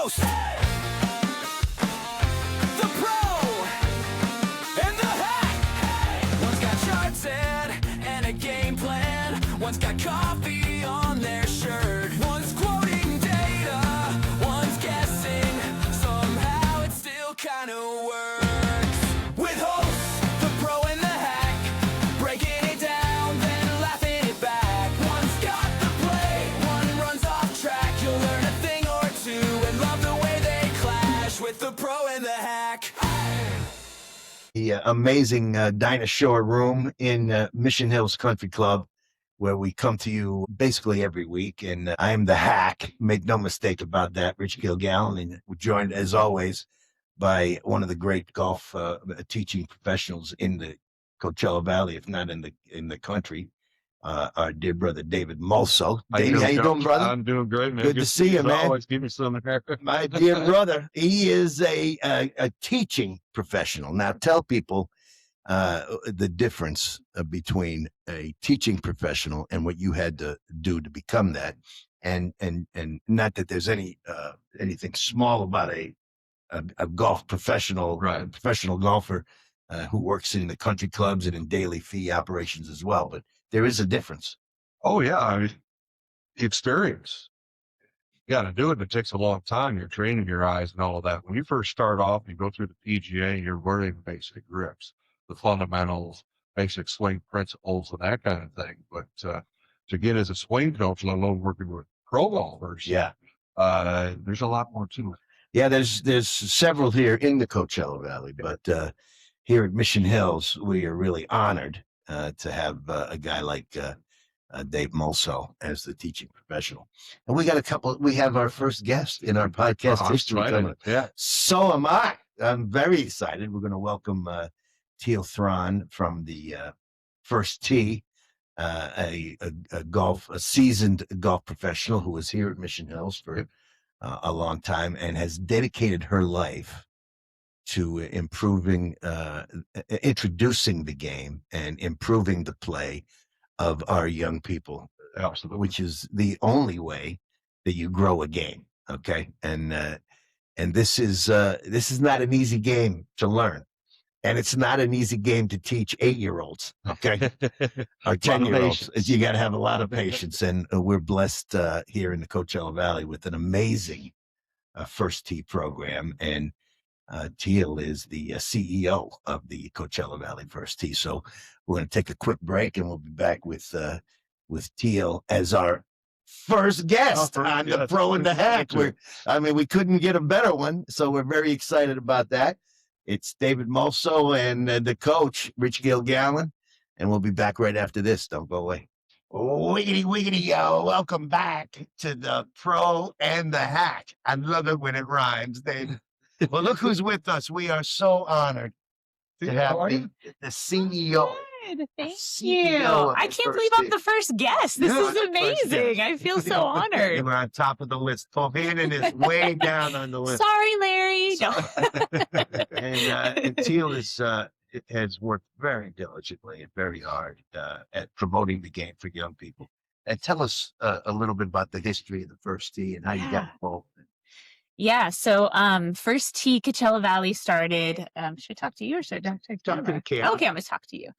host, the pro, and the hack. One's got charts and a game plan. One's got coffee on their shirt. One's quoting data, one's guessing. Somehow it still kind of works. With hosts, the pro and the hack, breaking it down, then laughing it back. One's got the play, one runs off track. You'll learn a thing or two and love the way they clash with the pro and the hack. The amazing Dinah Shore room in Mission Hills Country Club, where we come to you basically every week. And I am the hack. Make no mistake about that. Rich Gilgallen, and we're joined as always by one of the great golf teaching professionals in the Coachella Valley, if not in the country. Our dear brother David Mulso. David, how you doing, brother? I'm doing great, man. Good to see you, man. Always give me some hair. My dear brother, he is a teaching professional. Now, tell people the difference between a teaching professional and what you had to do to become that, and not that there's anything small about a golf professional, Right. professional golfer who works in the country clubs and in daily fee operations as well. But there is a difference. Oh yeah, I mean, experience. You got to do it. It takes a long time. You're training your eyes and all of that. When you first start off, you go through the PGA. You're learning basic grips, the fundamentals, basic swing principles, and that kind of thing. But to get as a swing coach, let alone working with pro golfers, Yeah. there's a lot more to it. Yeah, there's several here in the Coachella Valley, but here at Mission Hills, we are really honored to have a guy like Dave Mulso as the teaching professional. And we have our first guest in our podcast history coming. Yeah. So am I. I'm very excited. We're going to welcome Teal Thron from the First Tee, a seasoned golf professional who was here at Mission Hills for a long time and has dedicated her life to introducing the game and improving the play of our young people, Absolutely. which is the only way that you grow a game. Okay. And this is not an easy game to learn. And it's not an easy game to teach 8-year-olds, okay? Or 10-year-olds. You got to have a lot of patience. And we're blessed here in the Coachella Valley with an amazing First Tee program. And Teal is the CEO of the Coachella Valley First Tee. So we're going to take a quick break, and we'll be back with Teal as our first guest on the Pro and the Hack. We couldn't get a better one, so we're very excited about that. It's David Mulso and the coach, Rich Gilgallen, and we'll be back right after this. Don't go away. Wiggity, wiggity, yo. Welcome back to the Pro and the Hack. I love it when it rhymes, David. Well, look who's with us. We are so honored to have the CEO. Good. Thank CEO you. of I the can't First believe I'm Tee. the first guest. This Yeah, is first amazing. guest. I feel so honored. We're on top of the list. Bohannon is way down on the list. Sorry, Larry. No. And Teal has worked very diligently and very hard at promoting the game for young people. And tell us a little bit about the history of the First Tee and how you got involved. Yeah. So, First Tee Coachella Valley started. Should I talk to you or should I talk to the camera? Okay, I'm going to talk to you.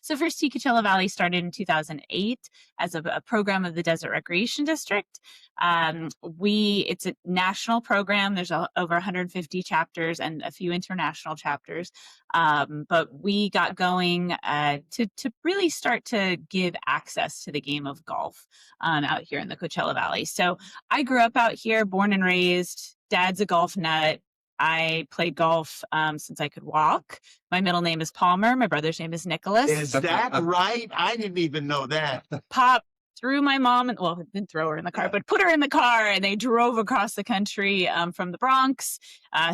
So First Tee Coachella Valley started in 2008 as a program of the Desert Recreation District. It's a national program. There's over 150 chapters and a few international chapters. But we got going to really start to give access to the game of golf out here in the Coachella Valley. So I grew up out here, born and raised. Dad's a golf nut. I played golf since I could walk. My middle name is Palmer. My brother's name is Nicholas. Is that right? I didn't even know that. Pop threw my mom, didn't throw her in the car, but put her in the car, and they drove across the country from the Bronx,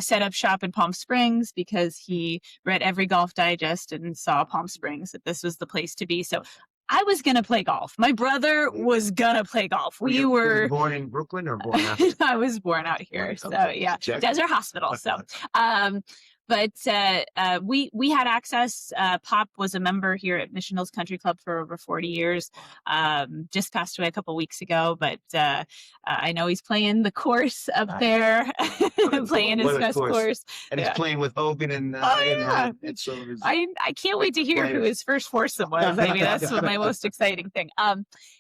set up shop in Palm Springs because he read every Golf Digest and saw Palm Springs, that this was the place to be. So I was going to play golf. My brother was going to play golf. Were you born in Brooklyn or born out here? I was born out here. So yeah, Check. Desert Hospital. So, But we had access. Pop was a member here at Mission Hills Country Club for over 40 years. Just passed away a couple weeks ago, but I know he's playing the course up there, playing his best course. And he's playing with Hogan and and so I can't wait to hear who his first foursome was. I mean, that's my most exciting thing.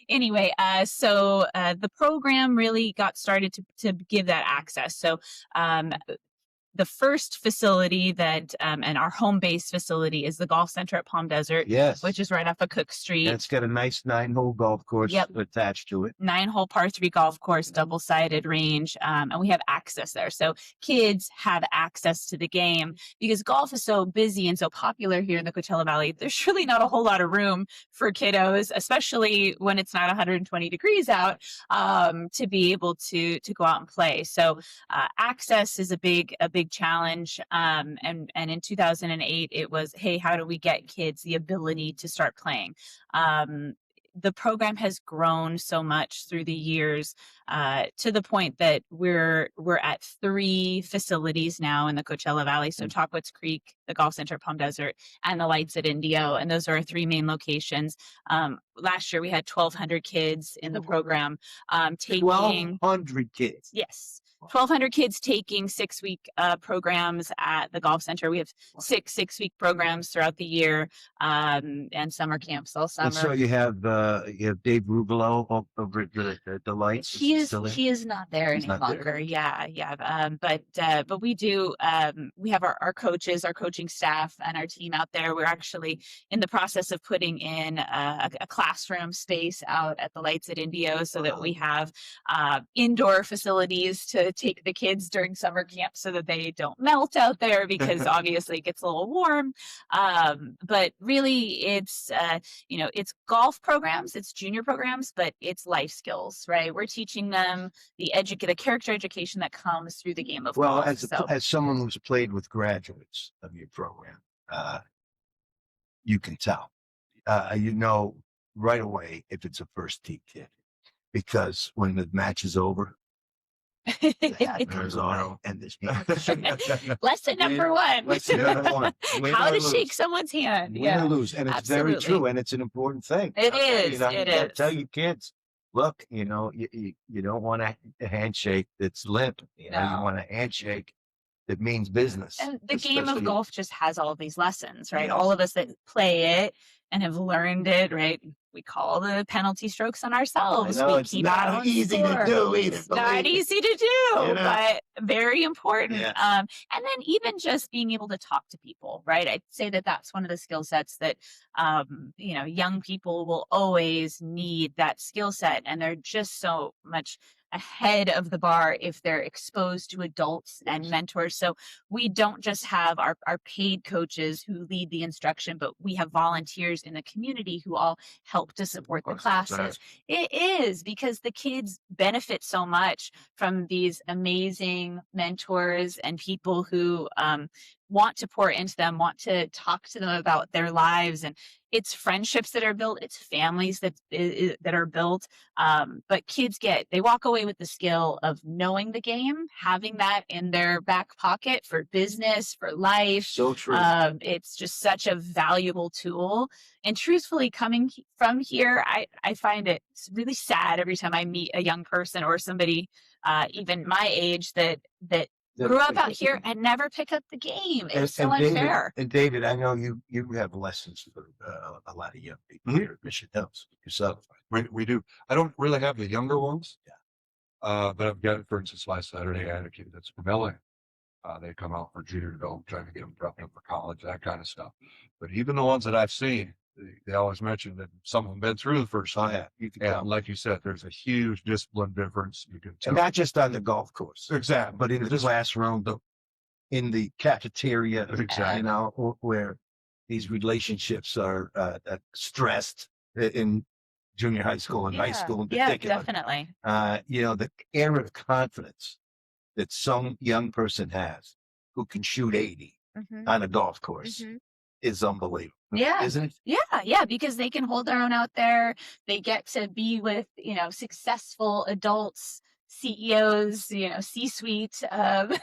Anyway, so the program really got started to give that access. So the first facility that and our home base facility is the golf center at Palm Desert, which is right off of Cook Street. And it's got a nice 9-hole golf course attached to it. 9-hole par 3 golf course, double-sided range, and we have access there. So kids have access to the game because golf is so busy and so popular here in the Coachella Valley. There's really not a whole lot of room for kiddos, especially when it's not 120 degrees out, to be able to go out and play. So access is a big challenge. And in 2008, it was, hey, how do we get kids the ability to start playing? The program has grown so much through the years to the point that we're at 3 facilities now in the Coachella Valley. So Chocowitz Creek, the Golf Center, Palm Desert, and the Lights at Indio. And those are our 3 main locations. Last year, we had 1,200 kids in the program taking 1,200 kids. Yes. 1,200 kids taking 6-week programs at the golf center. We have 6-week programs throughout the year, and summer camps all summer. And so you have Dave Rugolo over at the Lights. He is not there any longer. Yeah. But we do. We have our coaches, our coaching staff, and our team out there. We're actually in the process of putting in a classroom space out at the Lights at Indio, so that we have indoor facilities to take the kids during summer camp so that they don't melt out there, because obviously it gets a little warm. But really it's, it's golf programs, it's junior programs, but it's life skills, right? We're teaching them the character education that comes through the game of golf. As someone who's played with graduates of your program, you can tell, right away if it's a first tee kid, because when the match is over, the hat comes on, and this lesson number one. How to shake someone's hand. Win or lose. And it's very true, and it's an important thing. It is. You gotta tell your kids, look, you don't want a handshake that's limp. You want a handshake that means business. And the game of golf just has all these lessons, right? Yes. All of us that play it and have learned it, right? We call the penalty strokes on ourselves. It's not easy to do either. It's not easy to do, but very important. Yes. And then even just being able to talk to people, right? I'd say that that's one of the skill sets that, young people will always need that skill set. And they're just so much ahead of the bar if they're exposed to adults and mentors. So we don't just have our paid coaches who lead the instruction, but we have volunteers in the community who all help to support the classes. It is because the kids benefit so much from these amazing mentors and people who want to pour into them, want to talk to them about their lives. And it's friendships that are built, it's families that are built. But kids they walk away with the skill of knowing the game, having that in their back pocket for business, for life. So true. It's just such a valuable tool. And truthfully, coming from here, I find it really sad every time I meet a young person or somebody, even my age, that grew up out here and never pick up the game. It's so unfair. David, I know you have lessons for a lot of young people here at Mission Hills yourself. We do. I don't really have the younger ones. Yeah. But I've got, for instance, last Saturday I had a kid that's from LA. They come out for junior development, trying to get them prepped up for college, that kind of stuff. But even the ones that I've seen, they always mention that some of them been through the first time. And like you said, there's a huge discipline difference. You can tell. And not just on the golf course. Exactly. But in the classroom, in the cafeteria, exactly. Where these relationships are stressed in junior high school and high school in particular. Yeah, definitely. The air of confidence that some young person has who can shoot 80 on a golf course is unbelievable. Yeah. Isn't it? Yeah, because they can hold their own out there. They get to be with, successful adults CEOs, C-suite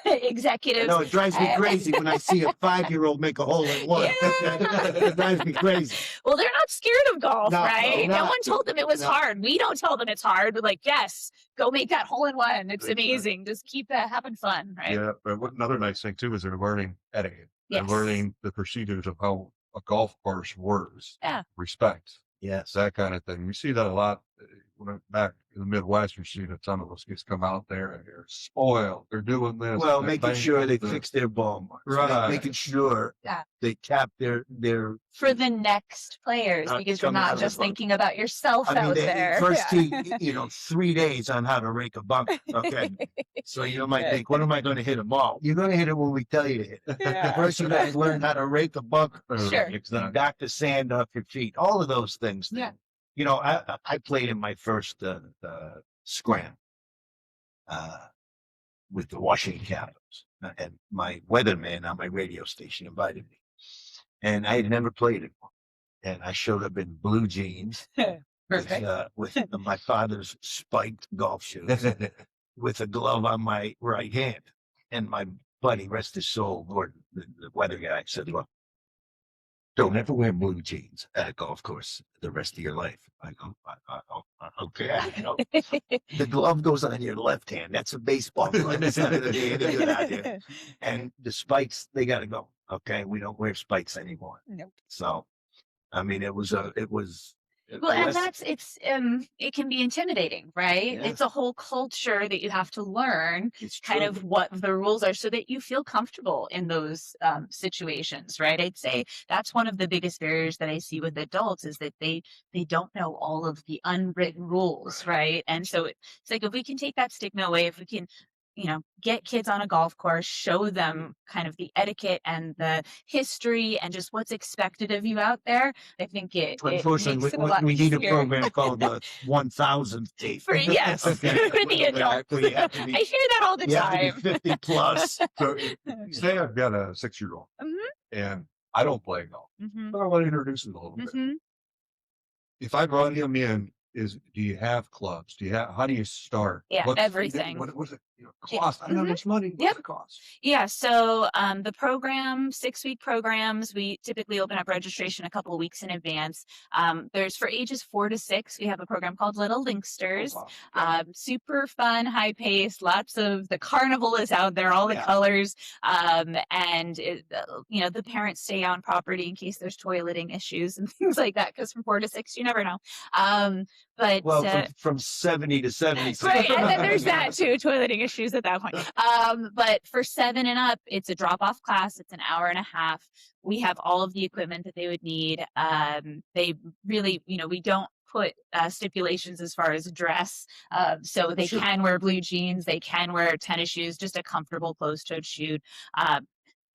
executives. No, it drives me crazy when I see a 5-year-old make a hole in one. It drives me crazy. Well, they're not scared of golf, No, right? no, No not. one told them it was No. hard. We don't tell them it's hard. We're like, yes, go make that hole in one. It's Exactly. amazing. Just keep having fun, right? Yeah, but another nice thing too is they're learning etiquette. They're Yes. learning the procedures of how a golf course works. Yeah. Respect, Yes. that kind of thing. You see that a lot when back in the Midwest. You see that some of those kids come out there and they're spoiled. They're doing this. Well, they're making playing sure they this. fix their ball marks. Right. Making sure Yeah. they tap their For the next players, because you're coming out not of the just boat. thinking about yourself I mean, out they there. first Yeah. tee, 3 days on how to rake a bunker. Okay. So you might think, when am I going to hit a ball? You're going to hit it when we tell you to hit it. Yeah. First, you got to learn how to rake a bunker. Sure. Exactly. Knock the sand off your feet. All of those things. Yeah. I played in my first scram with the Washington Capitals, and my weatherman on my radio station invited me, and I had never played it, and I showed up in blue jeans Perfect. with my father's spiked golf shoes, with a glove on my right hand, and my buddy, rest his soul, Gordon, the weather guy, said, "Look, don't ever wear blue jeans at a golf course the rest of your life." I go, okay. The glove goes on your left hand. That's a baseball glove. It's not gonna be any good out there. And the spikes, they got to go. Okay, we don't wear spikes anymore. Nope. So, I mean, it was. Well, and it can be intimidating, right? Yeah. It's a whole culture that you have to learn It's kind true. of what the rules are so that you feel comfortable in those situations, right? I'd say that's one of the biggest barriers that I see with adults is that they don't know all of the unwritten rules, right? And so it's like if we can take that stigma away, if we can get kids on a golf course, show them kind of the etiquette and the history and just what's expected of you out there. I think it makes Unfortunately, it a lot we need a easier. program called the 1000th tape. For yes, Okay. for the adults. You have to be- I hear that all the you have to time. be 50 plus. So say I've got a 6-year-old Mhm. and I don't play golf, Mhm. but I want to introduce him a little bit. Mhm. If I brought him in, do you have clubs? How do you start? Yeah, What's everything. What it cost? I don't know how much money. What's Yep. it cost? Yeah, so the program, 6-week programs, we typically open up registration a couple of weeks in advance. There's for ages 4 to 6, we have a program called Little Linksters. Oh, wow. Super fun, high pace, lots of the carnival is out there, all the Yeah. colors. And the parents stay on property in case there's toileting issues and things like that, because from 4 to 6, you never know. But Well, from 70 to 70. right, and then there's that too, toileting issues at that point. But for 7 and up, it's a drop-off class. It's an hour and a half. We have all of the equipment that they would need. They really, we don't put stipulations as far as dress. So they Sure. can wear blue jeans, they can wear tennis shoes, just a comfortable closed-toed shoe.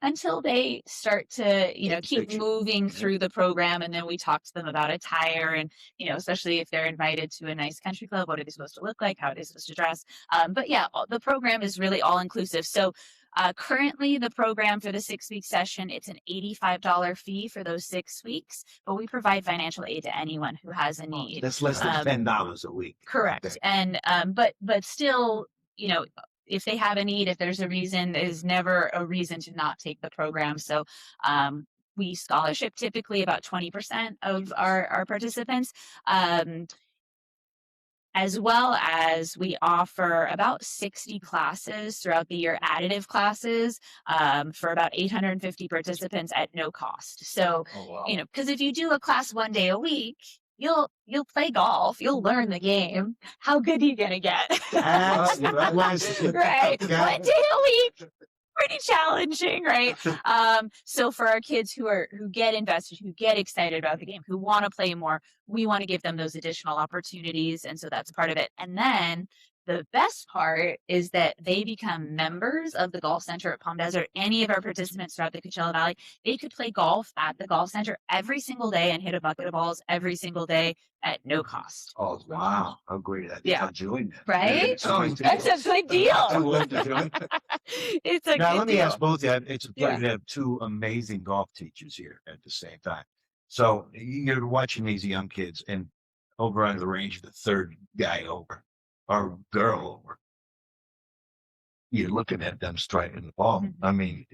Until they start to, keep picture. moving through the program. And then we talk to them about attire and, especially if they're invited to a nice country club, what are they supposed to look like? How are they supposed to dress? But yeah, the program is really all inclusive. So currently the program for the 6-week session, it's an $85 fee for those 6 weeks, but we provide financial aid to anyone who has a need. That's less than $10 a week. Correct. Okay. And, but still, if they have a need, if there's a reason, there's never a reason to not take the program. So we scholarship typically about 20% of our participants, as well as we offer about 60 classes throughout the year, additive classes for about 850 participants at no cost. So, Oh, wow. because if you do a class 1 day a week, you'll play golf, you'll learn the game. How good are you gonna get? That's Right. Yeah. 1 day a week. Pretty challenging, right? So for our kids who get invested, who get excited about the game, who want to play more, we want to give them those additional opportunities. And so that's part of it. And then the best part is that they become members of the golf center at Palm Desert. Any of our participants throughout the Coachella Valley, they could play golf at the golf center every single day and hit a bucket of balls every single day at no cost. Oh, Wow, how great. I think Yeah. I'll join that. Right? Sounds That's a big deal. I would love to join. It's a Now, good let me deal. ask both of you. It's a pleasure Yeah. to have 2 amazing golf teachers here at the same time. So you're watching these young kids, and over on the range, the third guy over, or girl over, you're looking at them striking the ball. Mhm. I mean,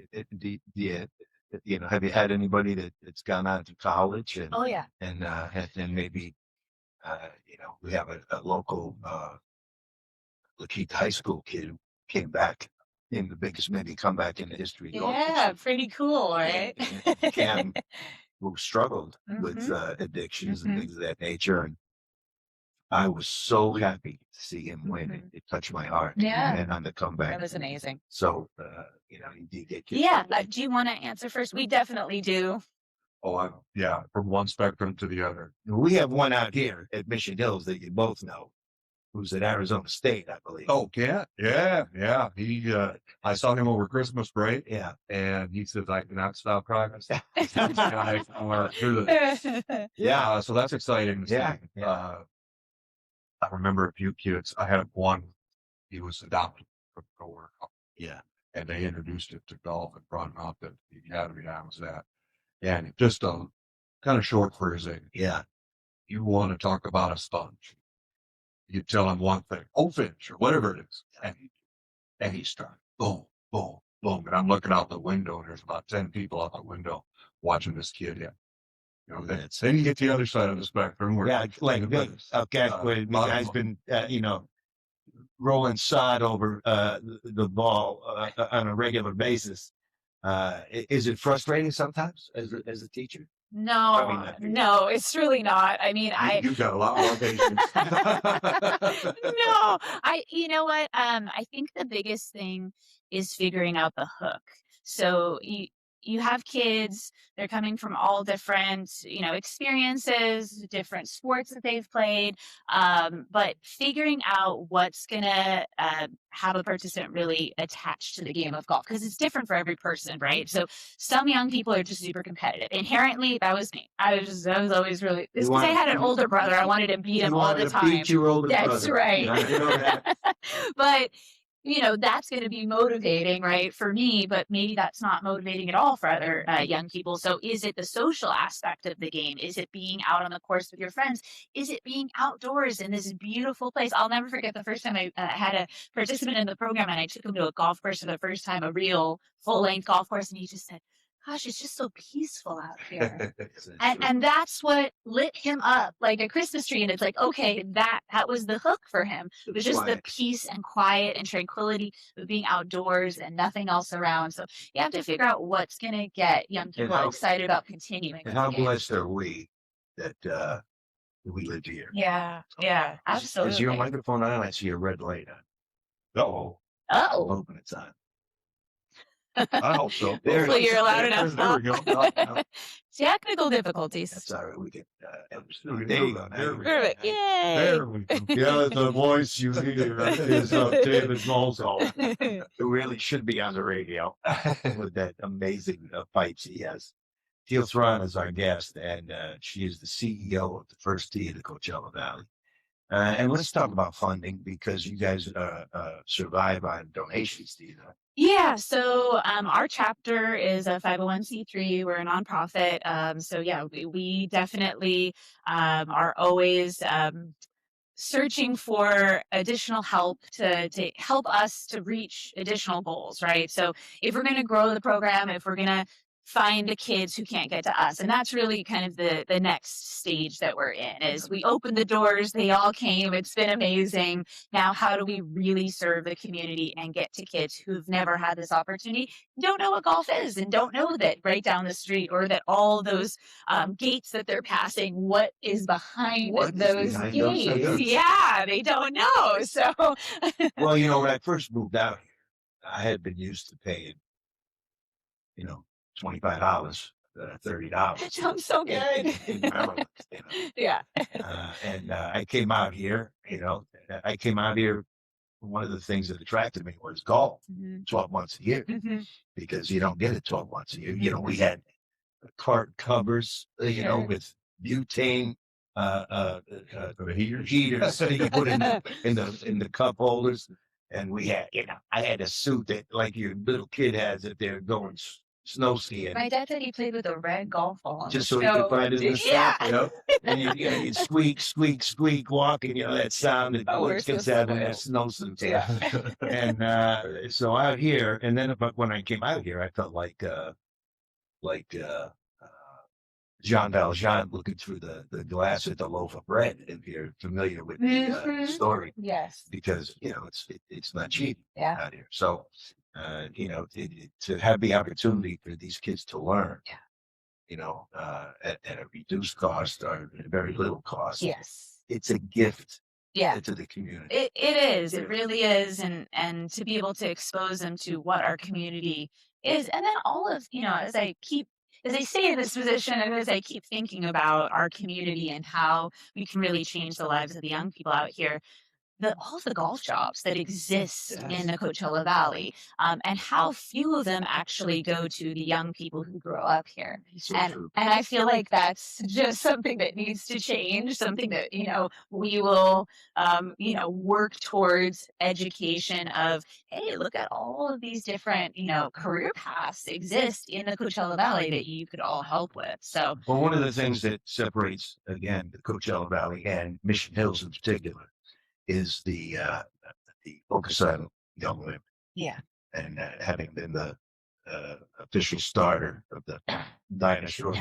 have you had anybody that's gone on to college and Oh yeah. and maybe we have a local Lakeith High School kid who came back in the biggest maybe comeback in the history of golf. Yeah, pretty cool, right? And Cam, who struggled with Mhm. addictions Mhm. and things of that nature. And I was so happy to see him win. Mhm. It touched my heart. Yeah. And on the comeback. That was amazing. So, you do get kids. Yeah. Do you want to answer first? We definitely do. Oh, yeah, from one spectrum to the other. We have one out here at Mission Hills that you both know, who's at Arizona State, I believe. Oh, yeah. He, I saw him over Christmas break, Yeah. and he says, I cannot stop crying. Yeah. So that's exciting. to Yeah, see. yeah. I remember a few kids. I had one. He was adopted from a coworker, Yeah. and they introduced it to golf and brought him out to the academy I was at. And just kind of short for his age. Yeah. You want to talk about a sponge. You tell him one thing, finish or whatever it is. And he started boom, boom, boom. And I'm looking out the window and there's about 10 people out the window watching this kid hit. Then you get the other side of the spectrum. Where, Yeah. Like this. Okay. Where the guy's been, rolling sod over the ball on a regular basis. Is it frustrating sometimes as a teacher? No, no, it's really not. I mean, you've got a lot more patience. No, you know what? I think the biggest thing is figuring out the hook. So you have kids, they're coming from all different, experiences, different sports that they've played. But figuring out what's gonna have a participant really attached to the game of golf, because it's different for every person, right? So some young people are just super competitive. Inherently, that was me. I was always really, it's because I had an older brother. I wanted to beat him all the time. Beat your older That's brother. right. You know that. But that's going to be motivating, right, for me, but maybe that's not motivating at all for other young people. So is it the social aspect of the game? Is it being out on the course with your friends? Is it being outdoors in this beautiful place? I'll never forget the first time I had a participant in the program and I took him to a golf course for the first time, a real full-length golf course, and he just said, gosh, it's just so peaceful out here. And that's what lit him up like a Christmas tree. And it's like, okay, that was the hook for him. It was just the peace and quiet and tranquility of being outdoors and nothing else around. So you have to figure out what's going to get young people excited about continuing. And how blessed are we that we live here? Yeah, yeah, absolutely. Is your microphone on? I see a red light on. Uh-oh. I'm hoping it's on. I hope so. Hopefully you're loud enough. There we go. Technical difficulties. That's all right. We can. There you go. Perfect. Yay. There we go. Yeah, the voice you hear is David Molzo, who really should be on the radio with that amazing pipes he has. Teal Thron is our guest, and she is the CEO of the First Tee of the Coachella Valley. And let's talk about funding, because you guys survive on donations, do you know? Yeah, so our chapter is a 501c3. We're a nonprofit. So yeah, we definitely are always searching for additional help to help us to reach additional goals, right? So if we're going to grow the program, if we're going to find the kids who can't get to us, and that's really kind of the next stage that we're in, is we opened the doors, they all came, it's been amazing. Now how do we really serve the community and get to kids who've never had this opportunity, don't know what golf is, and don't know that right down the street, or that all those gates that they're passing, what is behind those gates? Yeah, they don't know. So well, when I first moved out here, I had been used to paying $25, $30. That sounds so good. In Maryland, Yeah. And I came out here, one of the things that attracted me was golf, 12 months a year, because you don't get it 12 months a year. We had cart covers, with butane heaters that you put in the cup holders. And we had, I had a suit that like your little kid has if they're going snow skiing. My dad said he played with a red golf ball. Just so he could find it in the snow, Yeah. you know? And you'd squeak, squeak, squeak, walk, and you know that sound that Oh, we're kids so have in their spoiled. snowsuits. Yeah. And so out here, and then but when I came out here, I felt like Jean Valjean looking through the glass at the loaf of bread. If you're familiar with the Mhm. story, Yes. because you know it's not cheap Yeah. out here. So you know, to have the opportunity for these kids to learn, Yeah. you know, at a reduced cost or very little cost, Yes. it's a gift Yeah. to the community. It is. It really is. And to be able to expose them to what our community is. And then all of, as I stay in this position and as I keep thinking about our community and how we can really change the lives of the young people out here, all of the golf jobs that exist in the Coachella Valley, and how few of them actually go to the young people who grow up here. So And true. and I feel like that's just something that needs to change, something that, we will, work towards education of, hey, look at all of these different, career paths exist in the Coachella Valley that you could all help with. So, Well, one of the things that separates again the Coachella Valley and Mission Hills in particular is the focus on young women, yeah. and having been the official starter of the dinosaur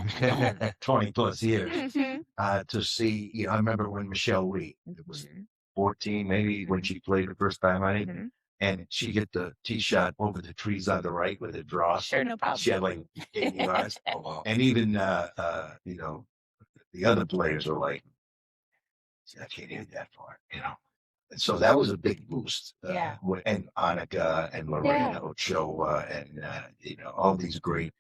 20 plus years, Mhm. to see, you know, I remember when Michelle Lee, it was 14, maybe when she played the first time, I think, Mhm. and she hit the tee shot over the trees on the right with a draw. Sure, no problem. She had like 80 yards. And even, you know, the other players were like, I can't hit that far, you know. And so that was a big boost. Yeah. And Annika and Lorena Ochoa and, you know, all these great,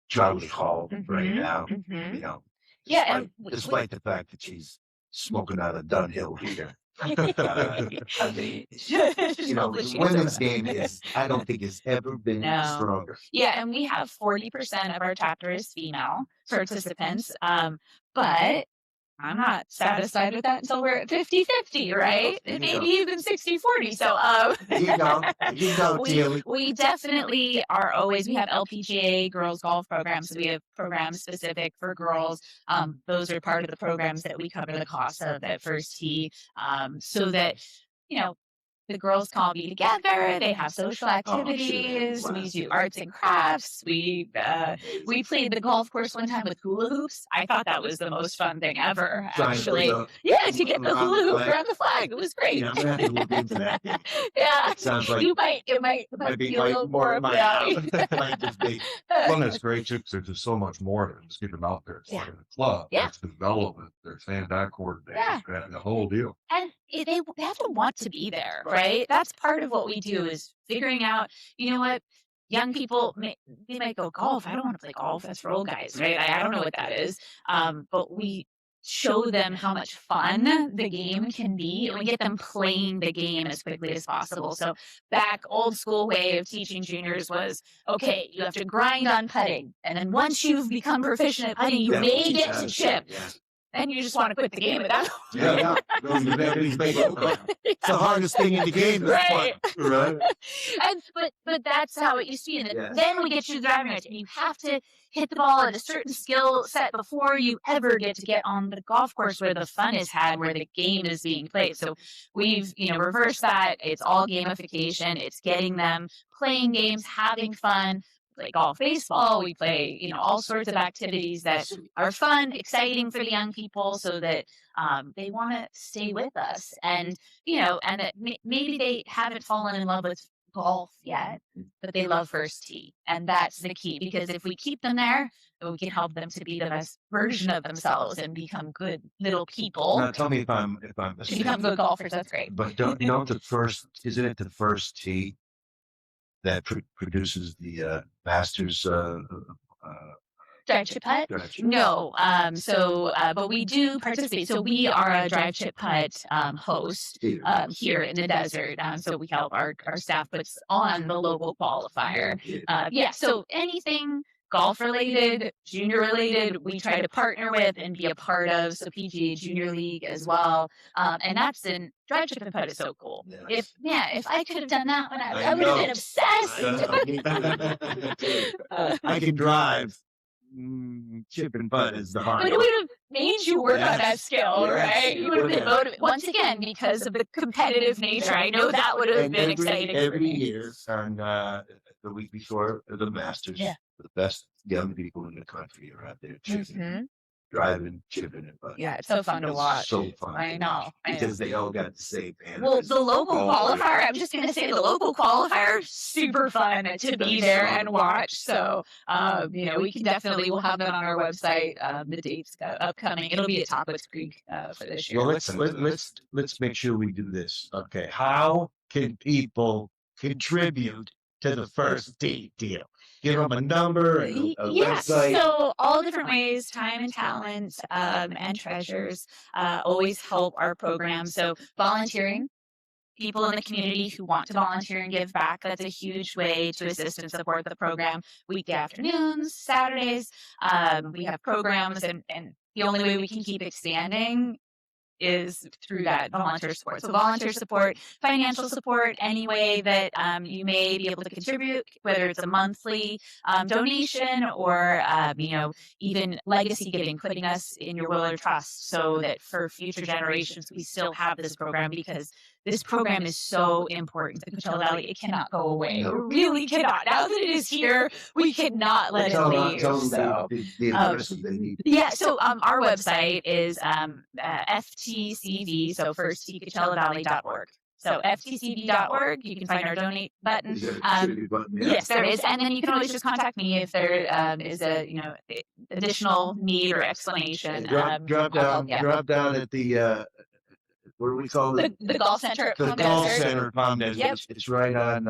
Charlie Hall right now, Mhm. you know, Yeah, despite, and despite the fact that she's smoking out a Dunhill heater. I mean, you know, the women's game I don't think has ever been No. stronger. Yeah, and we have 40% of our chapter is female participants. But I'm not satisfied with that until we're at 50-50, right? There you Maybe go. even 60-40. So You go, Teal. we definitely are always, we have LPGA girls golf programs. So we have programs specific for girls. Those are part of the programs that we cover the cost of at First Tee, so that, the girls can all be together. They have social activities. We do arts and crafts. We played the golf course one time with hula hoops. I thought that was the most fun thing ever, actually. Yeah, to get the hula hoop around the flag. It was great. Yeah, I'm gonna have to look into that. Yeah. Sounds like It might be be a little more my up your alley. might just be. Well, that's great too, because there's just so much more than just get them out there. It's like in a club. Yeah. There's development. There's hand-eye coordination. Yeah. The whole deal. And they have to want to be there, right? That's part of what we do is figuring out, you know what, young people, they might go, golf, I don't want to play golf. That's for old guys, right? I don't know what that is. But we show them how much fun the game can be, and we get them playing the game as quickly as possible. So back old school way of teaching juniors was, okay, you have to grind on putting. And then once you've become proficient at putting, you may get to chip. Yeah. And you just want to quit the game at that point. Yeah. It's the hardest thing in the game. Right. Right. But that's how it used to be. And Yes. then we get you the driving range, and you have to hit the ball at a certain skill set before you ever get to get on the golf course where the fun is had, where the game is being played. So we've, reversed that. It's all gamification. It's getting them playing games, having fun. We play golf, baseball. We play, all sorts of activities that are fun, exciting for the young people, so that they want to stay with us. And and that maybe they haven't fallen in love with golf yet, but they love First Tee, and that's the key. Because if we keep them there, then we can help them to be the best version of themselves and become good little people. Now tell me if I'm To mistaken. become good golfers, that's great. But isn't it the first tee that produces the Masters Drive chip putt? direction? No. But we do participate. So we are a drive chip putt host here in the desert. So we help our staff puts on the local qualifier. So anything golf related, junior related, we try to partner with and be a part of. So PGA Junior League as well. And that's in Drive Chip and Putt is so cool. If I could have done that when I would have been obsessed. I can drive. Chip and putt is the hard. But it would have made you work on that skill, Yes. right? You would have been motivated once again because of the competitive nature. I know that would have been exciting. For Every me. year on the week before the Masters, Yeah. the best young people in the country are out there driving, chipping, and putting. Yeah, it's so fun to watch. So fun. I know. Because they all got the same. Well, the local qualifier, I'm just going to say the local qualifier, super fun to be there and watch. So, we can definitely, we'll have that on our website, the dates upcoming. It'll be at Topwitz Creek for this year. Well, let's make sure we do this. Okay. How can people contribute to the first tee deal? Give them a number and a website. So all different ways, time and talent, and treasures always help our program. So volunteering, people in the community who want to volunteer and give back, that's a huge way to assist and support the program. Weekday afternoons, Saturdays, we have programs, and the only way we can keep expanding is through that volunteer support. So volunteer support, financial support, any way that you may be able to contribute, whether it's a monthly donation or, even legacy giving, putting us in your will or trust so that for future generations, we still have this program, because this program is so important to Coachella Valley. It cannot go away. It really cannot. Now that it is here, we cannot let it leave. So, so our website is FTCV, so firstcoachellavalley.org. So ftcv.org, you can find our donate button. Yes, there is. And then you can always just contact me if there is a additional need or explanation. Drop down at the what do we call it? The golf center at The Palm golf Desert. center, Palm Desert. Yep. It's right on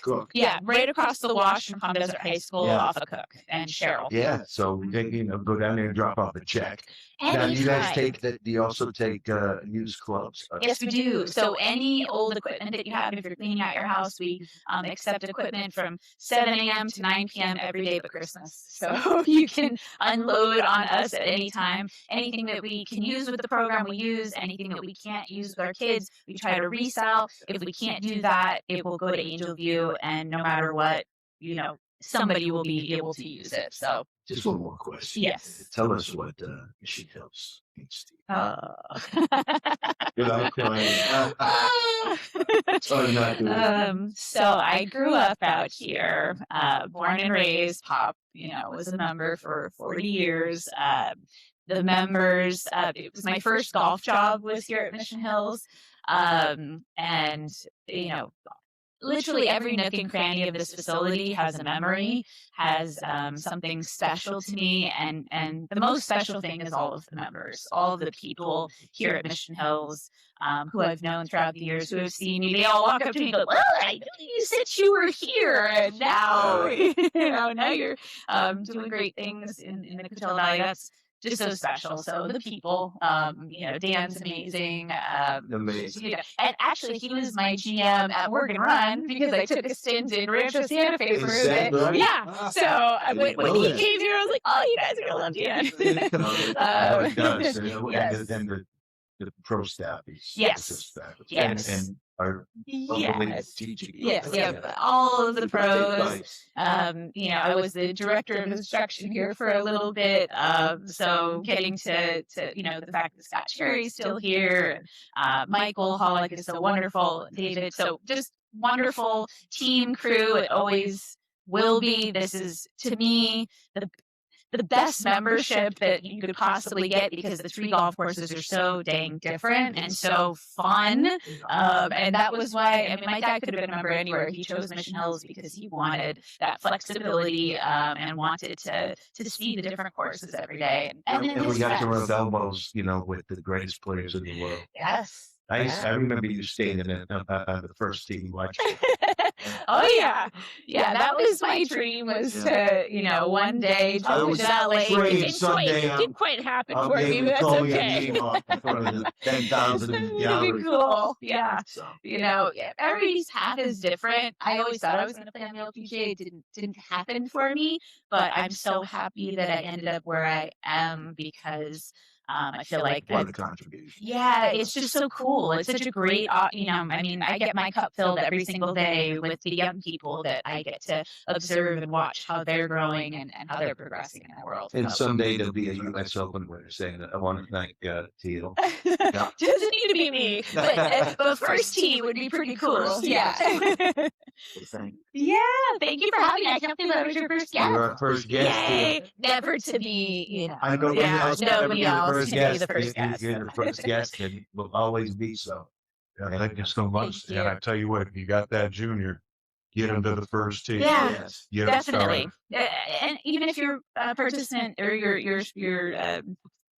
Cook. Yeah, right across the wash from Palm Desert High School off of Cook and Cheryl. Yeah, so go down there and drop off a check. Now, you guys take that? Do you also take used clubs? Yes, we do. So any old equipment that you have, if you're cleaning out your house, we accept equipment from 7 a.m. to 9 p.m. every day but Christmas. So you can unload on us at any time. Anything that we can use with the program, we use. Anything that we can't use with our kids, we try to resell. If we can't do that, it will go to Angel View, and no matter what, somebody will be able to use it. So just one more question. Yes. Tell us what Mission Hills means to you. Without crying. So I grew up out here, born and raised. Pop, was a member for 40 years. The members, it was my first golf job was here at Mission Hills. And, literally every nook and cranny of this facility has a memory, has something special to me. And the most special thing is all of the members, all of the people here at Mission Hills who I've known throughout the years, who have seen me. They all walk up to me and go, "Well, I knew you said you were here. And now, now you're doing great things in the Coachella Valley." That's just so special. So the people, Dan's amazing. And actually, he was my GM at Morgan Run because I took a stint in Rancho Santa Fe for a bit. Right? Yeah. So when he came here, I was like, "Oh, you guys are gonna love Dan." It does. Yes. And then the pro staff is Yes. Yes. And our unbelievable teaching. Yes, all of the pros. I was the director of instruction here for a little bit. So getting to the fact that Scott Cherry's still here, Michael Hollick is so wonderful, David. So just wonderful team crew. It always will be. This is, to me, the best membership that you could possibly get, because the 3 golf courses are so dang different and so fun. And that was why, my dad could have been a member anywhere. He chose Mission Hills because he wanted that flexibility and wanted to see the different courses every day. And we got to rub elbows, with the greatest players in the world. Yes. I remember you staying in the first team watching. Oh yeah. That was my dream, was to, one day I jump was into that lake. afraid It someday didn't quite happen I'll for be me, able but to that's call your okay. name off in front of the 10,000 That'd be galleries. cool. Yeah. So, Everybody's path is different. I always thought I was going to play on the LPGA. It didn't happen for me, but I'm so happy that I ended up where I am, because I feel like what a contribution. yeah, it's just so cool. It's such a great, I mean, I get my cup filled every single day with the young people that I get to observe and watch how they're growing and how they're progressing in the world. And someday there'll be a U.S. Open winner saying that I want to thank Teal. Doesn't need to be me, but first tee would be pretty cool. First tee, Yeah. Yeah, thank you for having me. I can't believe I was your first guest. You're our first guest. Yay! Never to be, I know yeah, nobody else first can be guest. the first guest. You're the first guest, and will always be so. Yeah, thank you so much. Thank And you. I tell you what, if you got that junior, get him to the first tee. Yeah. Yes. Get him Definitely. started. And even if your participant or your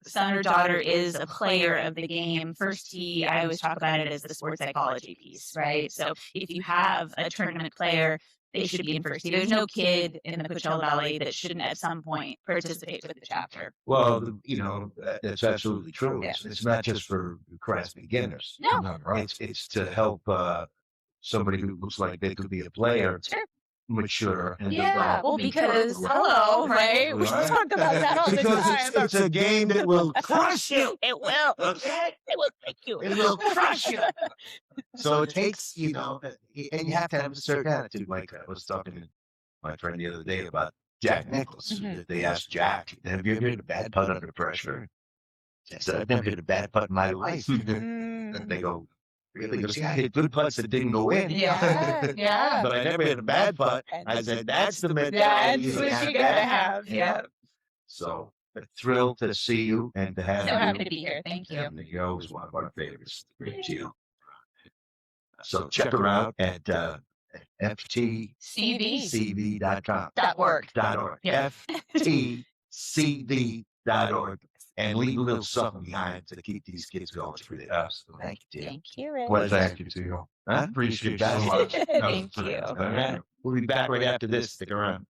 son or daughter is a player of the game, first tee, I always talk about it as the sports psychology piece, right? So if you have a tournament player, they should be in first tee. There's no kid in the Coachella Valley that shouldn't at some point participate with the chapter. Well, that's absolutely true. Yeah. It's not just for crass beginners. No. No, right. It's to help somebody who looks like they could be a player Sure. mature and Yeah. develop. Well, because hello, right? We Right. talk about that all the Because time. it's a game that will crush you. It will. Okay? It will make you. It will crush you. So it takes, and you have to have a certain attitude. Like I was talking to my friend the other day about Jack Nicklaus. Mhm. They asked Jack, have you ever hit a bad putt under pressure? I said, I've never hit a bad putt in my life. And they go, really? He goes, yeah, I hit good putts that didn't go in. Yeah. Yeah. But I never hit a bad putt. I said, that's the mentality. That's what you gotta have. Yeah. So thrilled to see you and to have So you. happy to be here. Thank you. And you're always one of our favorites, great Teal. So check her out at ftcv.com. CV.org. .org. Yeah. ftcv.org. And leave a little something behind to keep these kids going through the Absolutely. Thank you, Teal. Thank you, Rick. Pleasure. Thank you, Teal. Huh? Appreciate you so Thank much. Thank you. All right. We'll be back right after this. Stick around.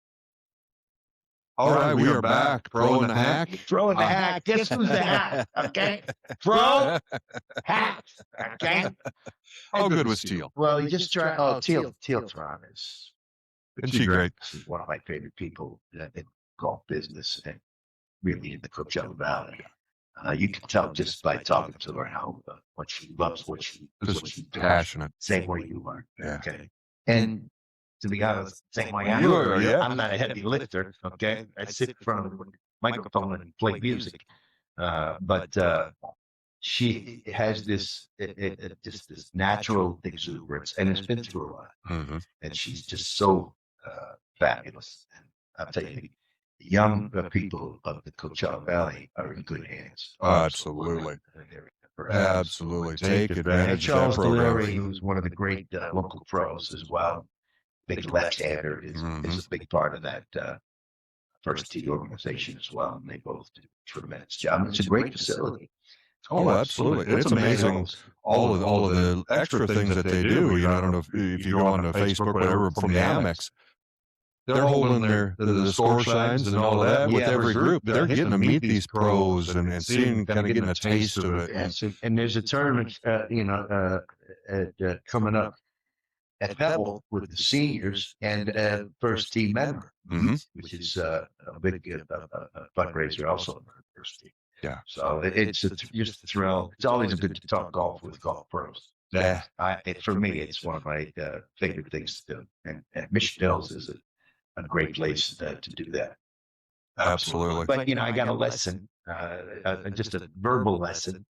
All right, we are back. Pro in the hack. Throw in the hack. Guess who's the hack? Okay. Throw hack. Okay. How good was Teal? Well, you just try. Oh, Teal Thron is Isn't she great? one of my favorite people in golf business and really in the Coachella Valley. You can tell just by talking to her how what she loves, what she Just does. passionate. Same way you are. Yeah. Okay. And to be honest, same way I You am. are, yeah. I'm not a heavy lifter. Okay. I sit in front of the microphone and play music. But she has this just this natural exuberance, and it's been through a lot. Mm-hmm. And she's just so fabulous. And I'll tell you, the young people of the Coachella Valley are in good hands. Absolutely. Absolutely. Take And advantage of Charles that Delaney, program. who's one of the great local pros as well, big left-hander, is a big part of that First Tee organization as well. And they both do a tremendous job. It's a great facility. Oh, absolutely. It's amazing. All of the extra things that they do. I don't know if you go on to Facebook, whatever, from the Amex, they're holding the score signs and all that with every group. They're getting to meet these pros and seeing, kind of getting a taste of it. Yes, and there's a tournament, coming up at Pebble with the seniors and a First Tee member, which is a big fundraiser also for the First Tee. Yeah. So it's just a thrill. It's always good to talk golf with golf pros. Yeah. For me, it's one of my favorite things to do. And Mission Hills is a great place to do that. Absolutely. But I got a lesson, just a verbal lesson,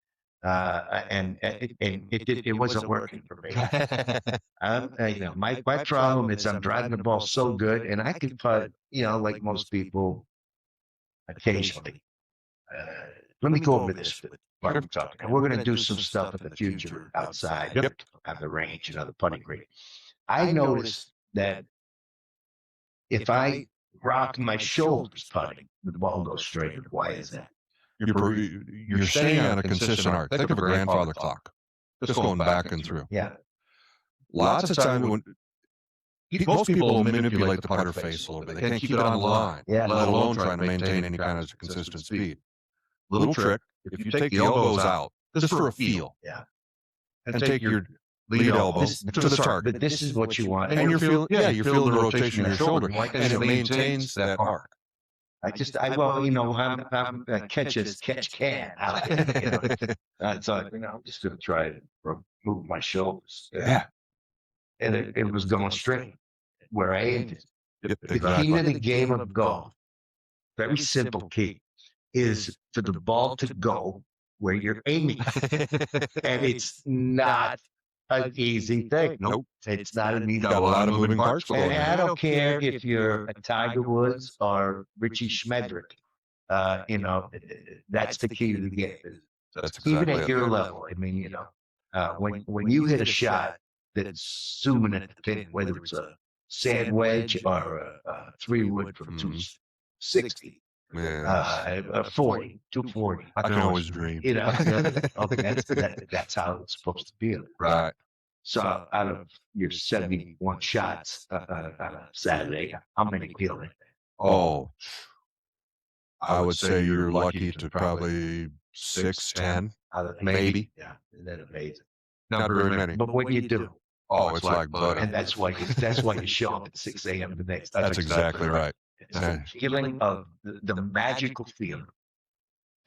and it wasn't working for me. My problem is I'm driving the ball so good, and I can putt, like most people, occasionally. Let me go over this with what I'm talking. And we're going to do some stuff in the future outside on the range and other putting green. I noticed that if I rock my shoulders putting, the ball goes straight. Why is that? You're staying on a consistent arc. Think of a grandfather clock, just going back and through. Yeah. Lots of times when Most people will manipulate the putter face a little bit. They can't keep it on the line, let alone trying to maintain any kind of consistent speed. Little trick, if you take the elbows out, just for a feel, and take your lead elbow to the target. But this is what you want. And you're feeling the rotation in your shoulder, and it maintains that arc. I'm catch can. I like it, so I'm just gonna try it. Move my shoulders. Yeah. And it was going straight where I aimed it. The key to the game of golf, very simple key, is for the ball to go where you're aiming. And it's not an easy thing. Nope. It's not an easy Got a lot of moving parts. And I don't care if you're a Tiger Woods or Richie Schmedrick. That's the key to the game. That's Even exactly at your level, I mean, when you hit a shot that's zooming at the pin, whether it's a sand wedge or a 3-wood from 260, Yeah. 40, 240. I can always dream. That's how it's supposed to be. Right. So out of your 71 shots on a Saturday, how many feel it? Oh, I would say you're lucky to probably 6, 10, maybe. Yeah, isn't that amazing? Not very many. But what you do, Oh, it's like butter. and that's why you show up at 6 a.m. the next day. That's exactly right. It's the feeling of the magical feeling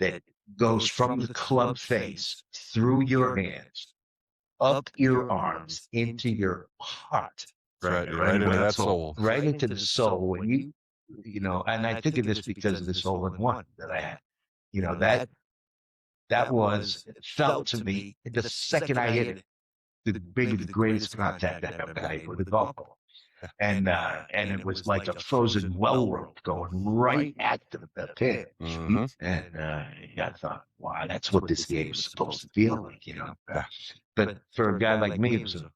that goes from the club face through your hands, up your arms, into your heart, Right into that soul. right into the soul. When and I think of this because of this hole-in-one that I had. It felt to me the second I hit it, the greatest contact I ever made with a golf ball. And it was like a frozen well rope going right at the pin. Mhm. And I thought, wow, that's what this game is supposed to feel like, But for a guy like me, it was a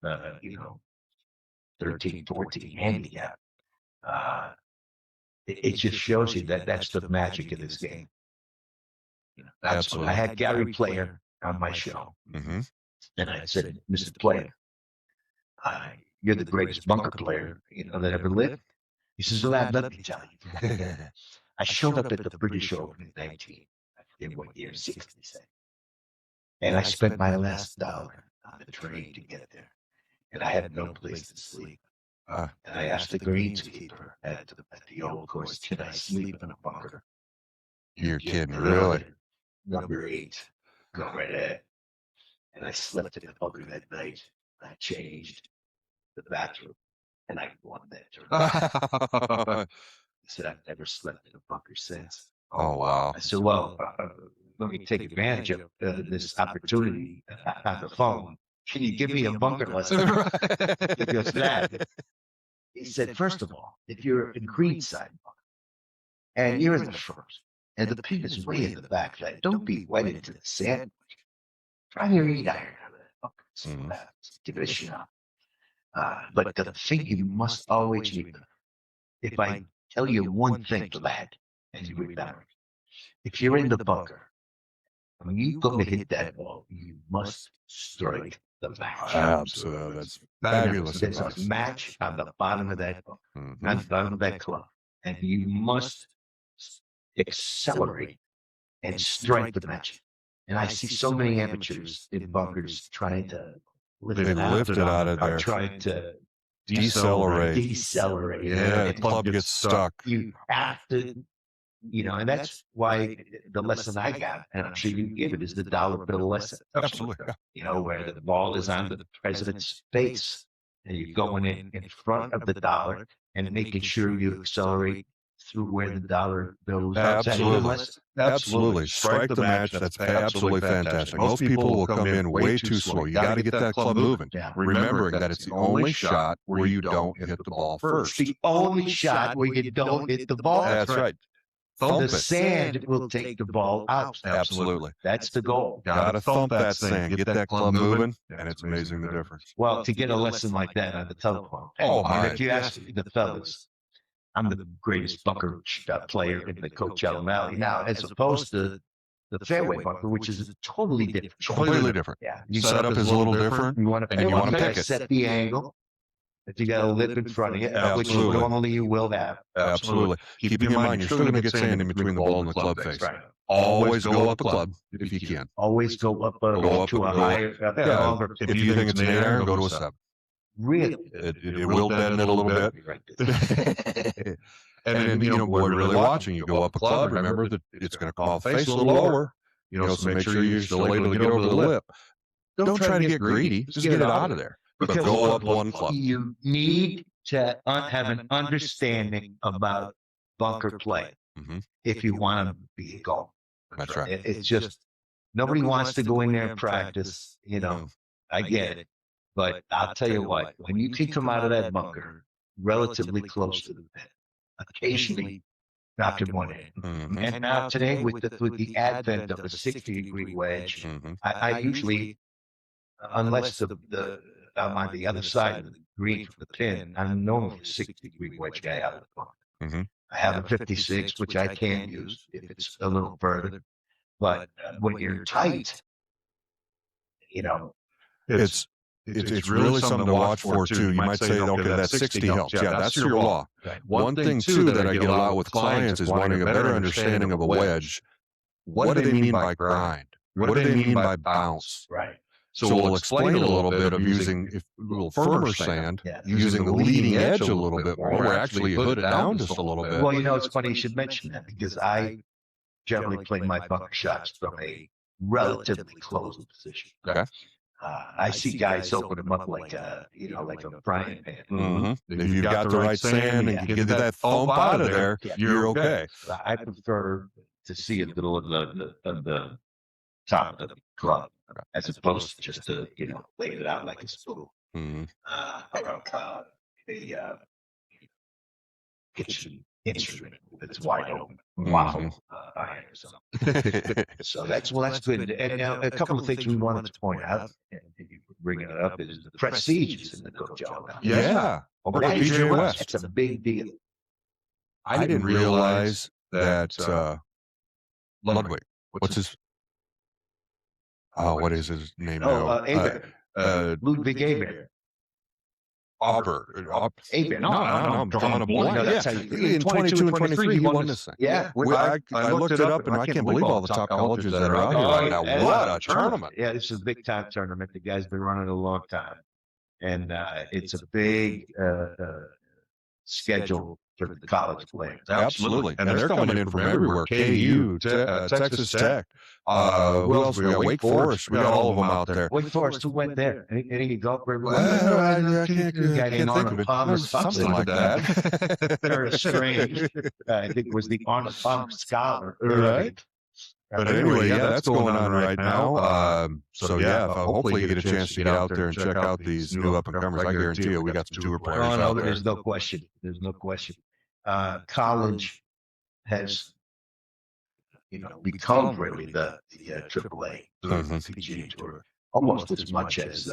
13, 14 handicap. It just shows you that that's the magic of this game. Absolutely. I had Gary Player on my show, Mm-hmm. and I said, Mr. Player, you're the greatest bunker player that ever lived. He says, well, let me tell you. I showed up at the British Open in 19, I forget what year, 60, say. And I spent my last dollar on the train to get there. And I had no place to sleep. And I asked the greenskeeper at the old course, can I sleep in a bunker? You're kidding, really? Number 8, go right ahead. And I slept in the bunker that night. I changed the bathroom, and I won that tournament. I said, I've never slept in a bunker since. Oh, wow. I said, well, let me take advantage of this opportunity on the phone. Can you give me a bunker lesson? He goes, that. He said, first of all, if you're in greenside bunker, and you're in the first, and the pin is way in the back, don't be wedded to the sand. Try your 8 iron out of that bunker. Give it a shot. But the thing you must always remember, if I tell you one thing, lad, and you remember, if you're in the bunker, when you go to hit that ball, you must strike the match. Absolutely. That's fabulous There's advice. a match on the bottom of that ball, Mhm. on the bottom of that club, and you must accelerate and strike the match. And I see so many amateurs in bunkers trying to lift They it out, lift it out of or there. trying to Decelerate. decelerate. Yeah, the And club gets stuck. you have to, and that's why the lesson I got, and I'm sure you give it, is the dollar bill lesson. Absolutely. Where the ball is on the president's face, and you're going in front of the dollar and making sure you accelerate through where the dollar bill is. Absolutely. Absolutely. Strike the match. That's absolutely fantastic. Most people will come in way too slow. You got to get that club moving. Yeah. Remembering that it's the only shot where you don't hit the ball first. The only shot where you don't hit the ball. That's right. The Thump it. sand will take the ball out. Absolutely. That's the goal. Got to thump that thing. Get that club moving, and it's amazing the difference. Well, to get a lesson like that on the telephone. Oh, my. If you ask the fellas, I'm the greatest bunker player in the Coachella Valley now, as opposed to the fairway bunker, which is totally different. Completely different. Yeah. Setup is a little different. You want to and you wanna pick it. set the angle. If you got a lip in front of you, which Absolutely. normally you will have. Absolutely. Keeping in mind, you're still going to get sand in between the ball and the club face. Right. Always go up a club if you can. Always go up, Go up to a go- higher, Yeah, longer. if you think it's an 8-iron, go to a 7. Really? It will bend it a little bit. And then, boy, really watching, you go up a club, remember that it's going to come off face a little lower. So make sure you're still able to get over the lip. Don't try to get greedy. Just get it out of there. But go up one club. You need to have an understanding about bunker play Mhm. if you want to be a golfer. That's right. It's just nobody wants to go in there and practice. No. I get it, but I'll tell you what: when you can come out of that bunker relatively close to the pin, occasionally knocking one in, Mhm. and now today with the advent of a 60-degree wedge, Mhm. I usually, unless I'm on the other side of the green from the pin, I'm normally a 60-degree wedge guy out of the bunker. Mhm. I have a 56, which I can use if it's a little further. But when you're tight, It's really something to watch for too. You might say, okay, that 60 helps. Yeah, that's your law. right, One thing too that I get a lot with clients is wanting a better understanding of a wedge. What do they mean by grind? What do they mean by bounce? right, So we'll explain a little bit of using a little firmer sand, using the leading edge a little bit more. We're actually hood it down just a little bit. Well, it's funny you should mention that because I generally play my bunker shots from a relatively closed position. Okay. I see guys open them up like a frying pan. Mhm. If you've got the right sand and you get that thump out of there, you're okay. I prefer to see a little of the top of the club as opposed to just to lay it out like a spoon. Mhm. A kitchen instrument that's wide open, Mhm. waffle iron or something. So that's good. And now a couple of things we wanted to point out, and you bringing it up, is the prestiges in the Coachella. Yeah. Over Over at at PGA PGA West. It's a big deal. I didn't realize that Ludwig, what's his? Oh, what is his name now? Ludwig Aber. Aber. Aber. No, I'm drawing a blank. No, Yeah. that's how you- In 22 and 23, he won this thing. Yeah, I looked it up, and I can't believe all the top colleges that are out here right now. What a tournament! Yeah, this is a big time tournament. The guy's been running a long time, and it's a big schedule for the college players. Absolutely. And they're coming in from everywhere. KU, Texas Tech. Who else? We got Wake Forest. We got all of them out there. Wake Forest, who went there? Any golf? Well, I can't think of it. Something like that. Very strange. I think it was the Arnold Palmer Scholar. Right. But anyway, yeah, that's going on right now. So yeah, hopefully you get a chance to get out there and check out these new up and comers. I guarantee you, we got some tour players out there. There's no question. There's no question. College has, become really the AAA PGA Tour almost as much as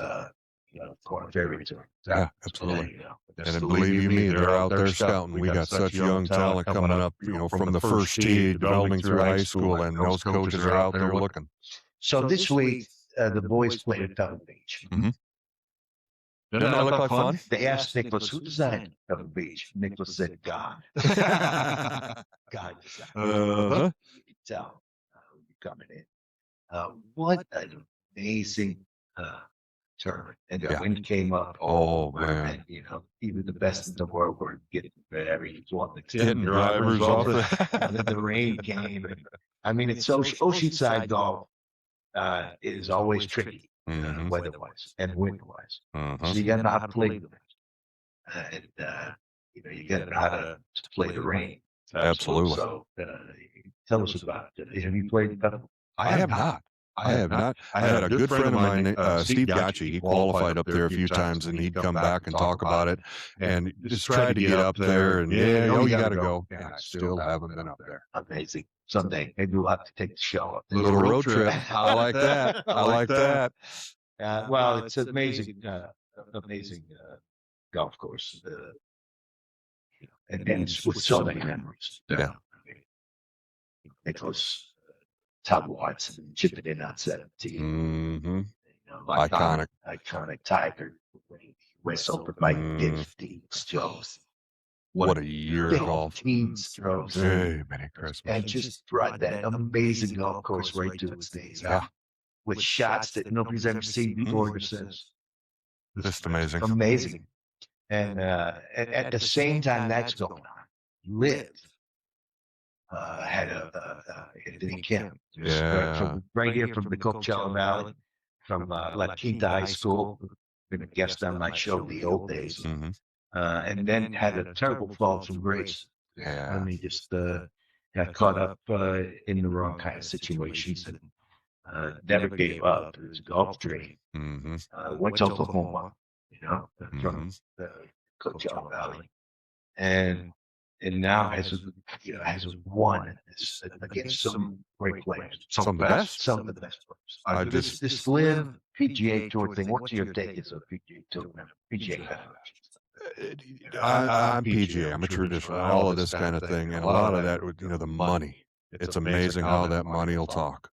Corn Ferry Tour. Yeah, absolutely. And then believe you me, they're out there scouting. We got such young talent coming up, from the first tee, developing through high school, and those coaches are out there looking. So this week, the boys played at Pebble Beach. Didn't that look like fun? They asked Nicholas, who designed Pebble Beach? Nicholas said, God. God designed it. You can tell coming in. What an amazing tournament. And the wind came up. Oh, man. And, even the best in the world were getting very Getting drivers off the rain came. I mean, it's Oceanside golf is always tricky, weather-wise and wind-wise. So you got to know how to play the wind. And, you got to know how to play the rain. Absolutely. So tell us about it. Have you played Pebble? I have not. I had a good friend of mine, Steve Gacci. He qualified up there a few times, and he'd come back and talk about it, and just tried to get up there. And you got to go. And I still haven't been up there. Amazing. Someday maybe we'll have to take the show up. A little road trip. I like that. I like that. Well, it's an amazing, amazing golf course, and it's with so many memories. Yeah. Nicholas. Tom Watson chipping in on 17. Iconic Tiger. whistle for like Mm. 15 strokes. What a year of golf. 15 strokes. Hey, Merry Christmas. And just brought that amazing golf course right to its knees. Yeah. With shots that nobody's ever seen before or since. Just amazing. Amazing. And at the same time that's going on, Liv had Anthony Kim. Yeah. From right here from the Coachella Valley, from La Quinta High School, been a guest on my show the old days. Mm-hmm. And then had a terrible fall from grace. Yeah. And he just got caught up in the wrong kind of situations and never gave up. It was a golf dream. Mm-hmm. Went to Oklahoma, from the Coachella Valley, and now has won against some great players, Some of the best? some of the best players. This Live PGA Tour thing. What's your take as a PGA Tour member? PGA member? I'm PGA. I'm a traditional. All of this kind of thing, and a lot of that, the money. It's amazing how that money will talk.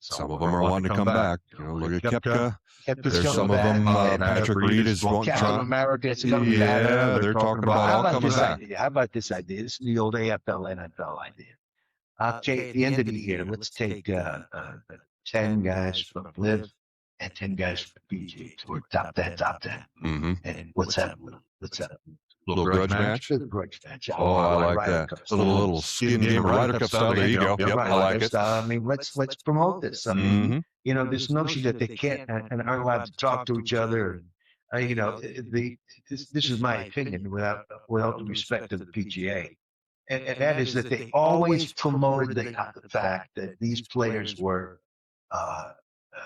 Some of them are wanting to come back. Look at Koepka. There's some of them. Patrick Reed is wanting to. America. Yeah, they're talking about all coming back. How about this idea? This is the old AFL NFL idea. Okay, at the end of the year, let's take 10 guys from Live and 10 guys from PGA Tour. Top 10. Mm-hmm. And let's have a Little grudge match. grudge match. Oh, I like that. A little skin game, Ryder Cup style. There you go. Yep, I like it. I mean, let's promote this. I mean, Mm-hmm. this notion that they can't and aren't allowed to talk to each other. This is my opinion without the respect to the PGA. And that is that they always promoted the fact that these players were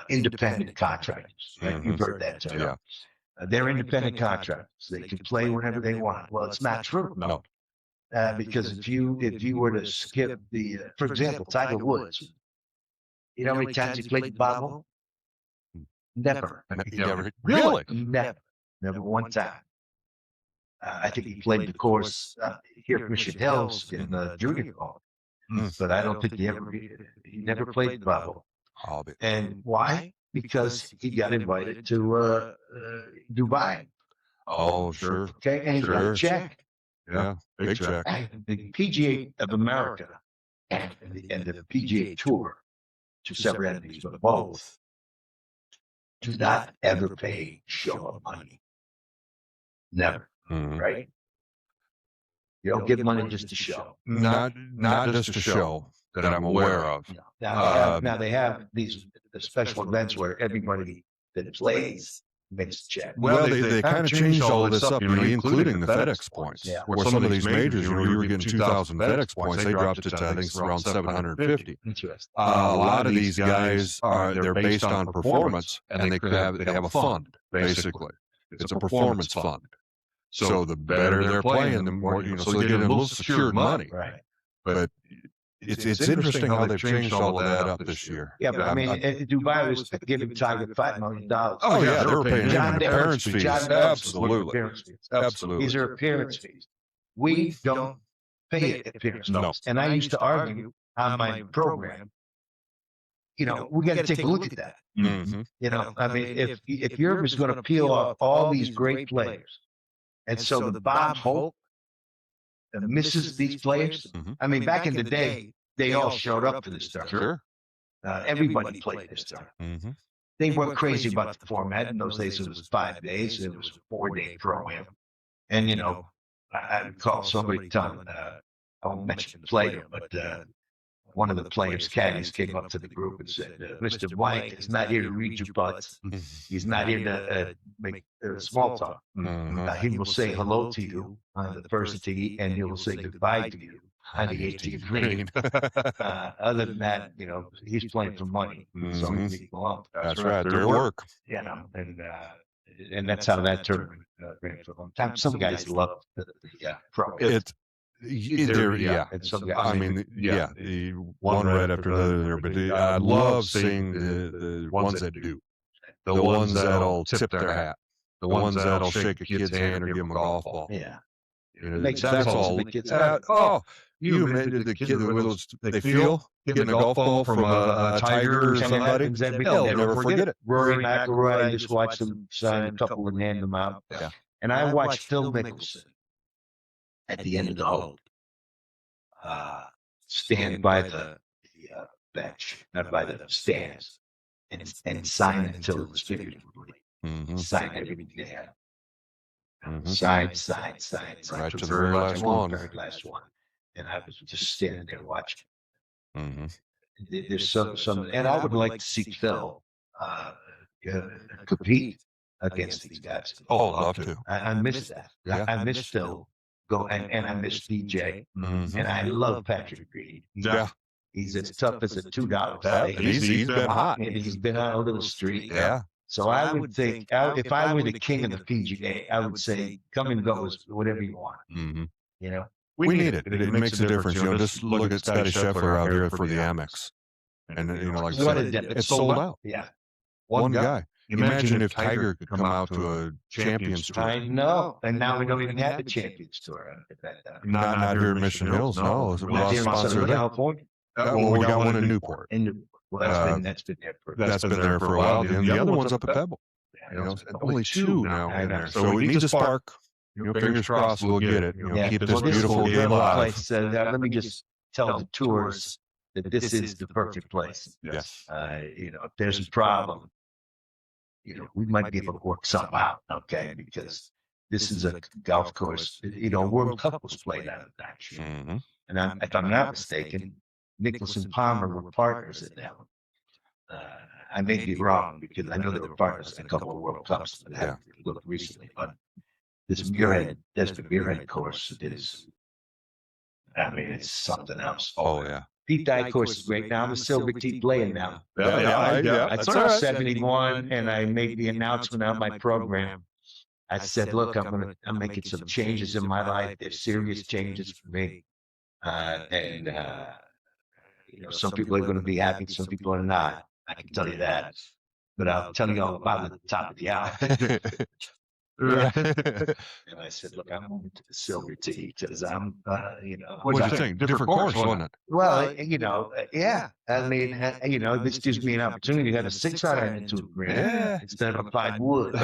independent contractors. Right? You've heard that term. Yeah. They're independent contractors. They can play whenever they want. Well, it's not true. No. Because if you were to skip for example, Tiger Woods, you know how many times he played the bobble? Never. Really? Never one time. I think he played the course here at Mission Hills in the junior golf, but I don't think he never played the bobble. And why? Because he got invited to Dubai. Oh, sure. Okay, and he got a check. Yeah, big check. The PGA of America and the PGA Tour, two separate entities, but both, do not ever pay show of money. Never, Mhm. right? You don't give money just to show. Not just a show that I'm aware of. Now they have the special events where everybody that plays makes a check. Well, they kind of changed all of this up, including the FedEx points. Yeah. Where some of these majors, you were getting 2,000 FedEx points. They dropped it to, I think, it's around 750. Interesting. A lot of these guys they're based on performance, and they have a fund, basically. It's a performance fund. So the better they're playing, the more, so they get a little secured money. Right. But it's interesting how they've changed all of that up this year. Yeah, but I mean, Dubai was giving Tiger $5 million. Oh yeah, they were paying John him Depp- appearance fees. John Depp- Absolutely, appearance fees. absolutely. These are appearance fees. We don't pay appearance No. fees. And I used to argue on my program, we got to take a look at that. Mhm. I mean, if Europe is going to peel off all these great players, and so the Bob Hope misses these players. Mhm. I mean, back in the day, they all showed up for this stuff. Sure. Everybody played this stuff. Mm-hmm. They weren't crazy about the format. In those days, it was 5 days. It was a 4-day pro-am. And, I recall somebody telling, I won't mention the player, but one of the players' caddies came up to the group and said, Mr. Blank is not here to read your butts. He's not here to make small talk. Mhm. He will say hello to you on the first tee, and he will say goodbye to you on the 18th green. Other than that, he's playing for money. So Mhm. he belongs. That's right. They're at work. And that's how that tournament ran for a long time. Some guys love the pro. It's yeah. And some guys, I mean, yeah, the one right after another there, but I love seeing the ones that do, the ones that'll tip their hat, the ones that'll shake a kid's hand or give him a golf ball. yeah. You know, Makes that's sense. all. The kids- Oh, You imagine the kid that they feel getting a golf ball from a tiger or somebody. They'll never forget it. Rory McIlroy, I just watched him sign a couple and hand them out. Yeah. And I watched Phil Mickelson at the end of the hole stand by the bench, not by the stands, and sign it until it was figuratively. Sign everything they had. Sign. Right to the very last one. Very last one. And I was just standing there watching. Mm-hmm. There's some, and I would like to see Phil compete against these guys. Oh, I'd love to. I miss that. Yeah. I miss Phil. And I miss DJ. And I love Patrick Reed. Yeah. He's as tough as a $2 Yeah, steak. he's been hot. And he's been on a little streak. Yeah. So I would think, if I were the king of the PGA, I would say, come and go as whatever you want. You know, We need it. It makes a difference. Just look at Scotty Scheffler out here for the Amex. And, like I said, it's sold out. Yeah. One guy. Imagine if Tiger could come out to a Champions Tour. I know. And now we don't even have the Champions Tour. Not here in Mission Hills, no. Not here in Southern California. Well, we got one in Newport. That's been there for That's been there for a while. And the other one's up at Pebble. Only two now in there. So we need to spark. Fingers crossed we'll get it. Keep this beautiful game alive. Place, let me just tell the tours that this is the perfect place. Yes. If there's a problem, we might be able to work something out, okay? Because this is a golf course. World Cup was played out of that. And if I'm not mistaken, Nicklaus and Palmer were partners in that one. I may be wrong because I know they were partners in a couple of World Cups that I haven't looked recently, but this Desmond Muirhead course is, it's something else. Oh, yeah. Pete Dye course is great now. I'm a Silver Tee playing now. Yeah. I turned 71 and I made the announcement on my program. I said, look, I'm making some changes in my life. They're serious changes for me. Some people are going to be happy, some people are not. I can tell you that. But I'll tell you all about it at the top of the hour. And I said, look, I'm moving to the Silver Tee because I'm, What did you think? Different course, wasn't it? Well, yeah. This gives me an opportunity to have a 6 iron into a green instead of applied wood.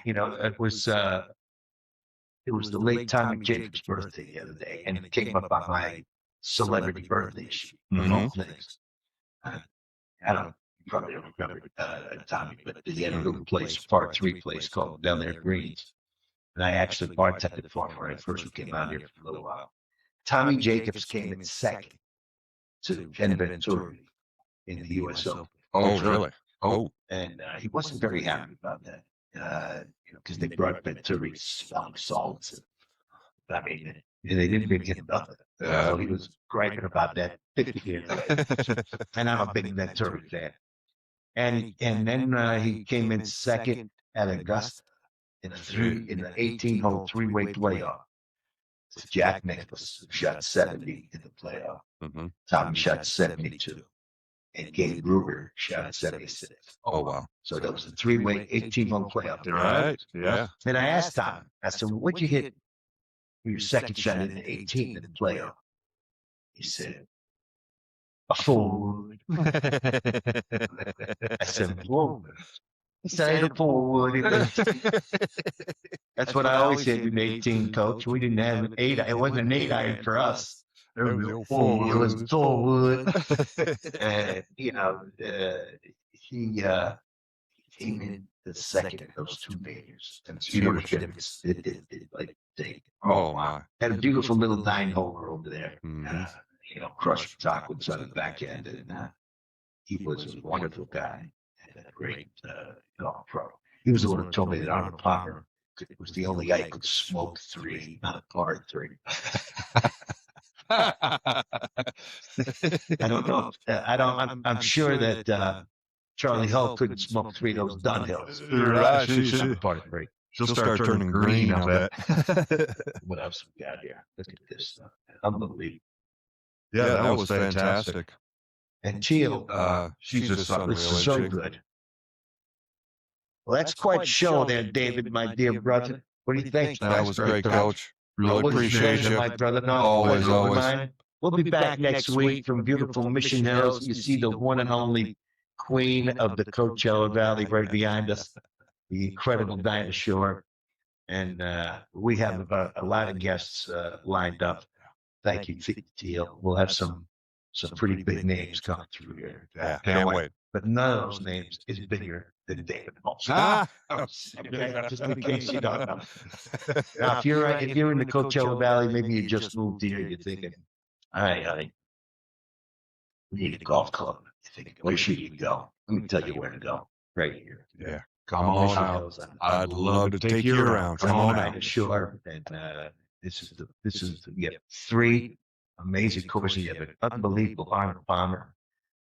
It was the late Tommy Jacobs' birthday the other day, and it came up on my celebrity birthday sheet. Things. I don't know. You probably don't remember Tommy, but he had a little place, par 3 place called down there at Greens. And I actually bartended for him when I first came out here for a little while. Tommy Jacobs came in second to Ken Venturi in the U.S. Open. Oh, really? Oh. And he wasn't very happy about that. Because they brought Venturi salts. And they didn't bring him nothing. So he was griping about that 50 years later. And I'm a big Venturi fan. And then he came in second at Augusta in the 18-hole 3-way playoff. Jack Nicklaus shot 70 in the playoff. Tommy shot 72. And Gabe Brewer shot 76. Oh, wow. So that was a 3-way 18-hole playoff. Right. Yeah. And I asked Tom, I said, well, what'd you hit for your second shot in the 18 in the playoff? He said, a 4-wood. I said, 4-wood. He said, I hit a 4-wood. That's what I always said in 18, coach. We didn't have an 8. It wasn't an 8 iron for us. It was a 4-wood. It was a 4-wood. And, he came in the second of those 2 majors. And Oh, my. Had a beautiful little 9-holer over there. Crushed chocolates on the back end. And he was a wonderful guy. And a great golf pro. He was the one who told me that Arnold Palmer was the only guy who could smoke 3, not par 3. I don't know. I'm sure that Charlie Hull couldn't smoke 3 of those Dunhills. Right. She'll start turning green, I bet. What else we got here? Look at this stuff. Unbelievable. Yeah, that was fantastic. And Teal, she's just unreal. It's so good. Well, that's quite a show there, David, my dear brother. What do you think? That was great, Coach. Really Always a appreciate pleasure, you. my brother. No, Always, pleasure of always. mine. We'll be back next week from beautiful Mission Hills. You see the one and only queen of the Coachella Valley right behind us, the incredible Dinah Shore. And we have a lot of guests lined up. Thank you, Teal. We'll have some pretty big names coming through here. Yeah, can't wait. But none of those names is bigger than David Moss. Ah, Okay, just in case you don't know. Now, if you're in the Coachella Valley, maybe you just moved here, you're thinking, all right, honey, we need a golf club. You think, where should you go? Let me tell you where to go. Right here. yeah, come on out. I'd love to take you around. Come on out. Sure. And this is you have 3 amazing courses. You have an unbelievable Arnold Palmer,